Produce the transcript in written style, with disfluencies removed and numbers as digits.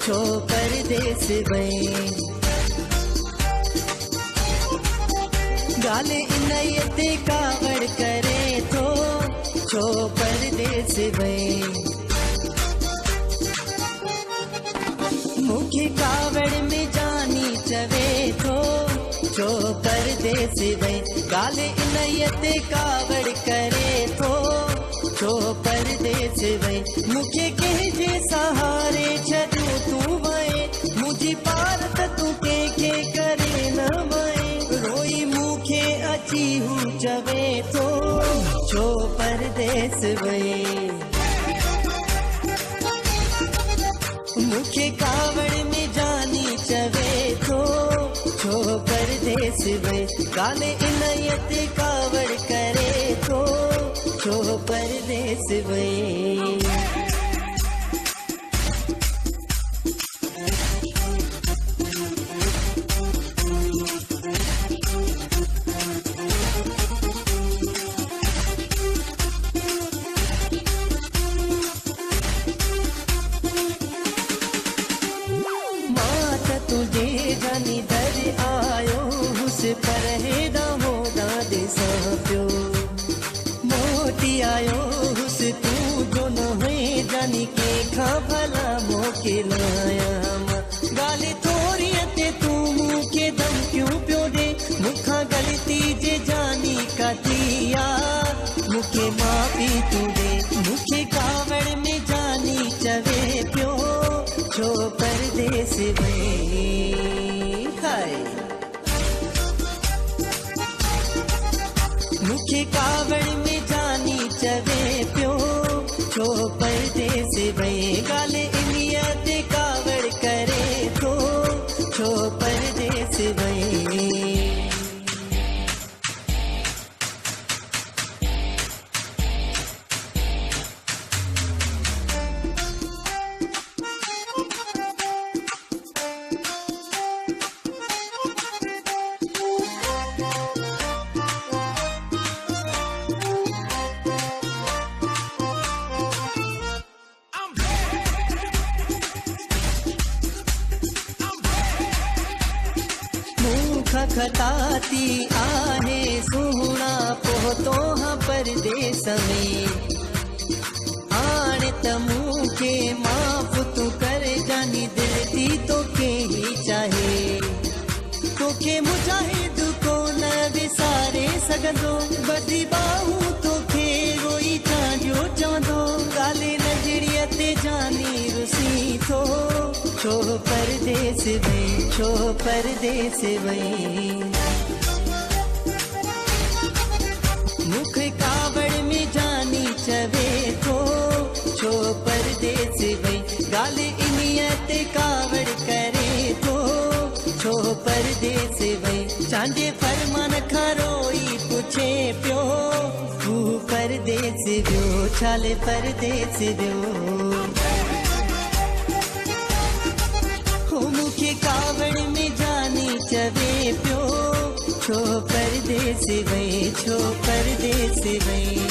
छो परदेस वई गाले इनयते कावड़ करे थो छो परदेस वई मुखे कावड़ में जानी चवे थो छो परदेस वई गाले इनयते कावड़ करे थो छो परदेस वई मुखे कंहिंजे सहारे छॾियो तूं वए मुंहिंजी पार त तूं कंहिंखे करे न वए रोई मुखे अची हू चवे थो छो परदेस वई मुखे कावड़ में जानी चवे थो छो परदेस वई गाले इनयते कावड़ करे थो छो परदेस वई तुझे जानी दर आयो हुस पर हेदा होदा दिसा पियो मोटी आयो हुस तू जो न है जानी के खा भला मोके लाया गाली थोड़ी ते तू मुखे दम क्यों पियो दे मुखा गलती जे जानी कतिया मुखे माफी तू दे मुखे कावड़ में जानी चवे पियो छो परदेस वई हाय मुखे कावड़ में जानी चवे पियो छो परदेस वई गाले इनियते कावड़ करे थो छो परदेस वई खताती आहे सुहणा पोतो हाँ परदेस में आने त मुखे माफ तू कर जानी दिल थी तो के ही चाहे तो के मुजाहिद को न विसारे सगंदो बदी बाहू तो के रोई चांडियो चांदो गाले नजरिया ते जानी रुसी थो छो परदेस वई छो परदेस वई मुखे कावड़ में जानी चवे थो छो परदेस वई गाले इनियते कावड़ करे थो छो परदेस वई चांदे फरमान खरोई पुछे पियो तू परदेस वियो छाले परदेस वियो मुखे कावड़ में जानी चवे पियो छो परदेस वई छो परदेस वई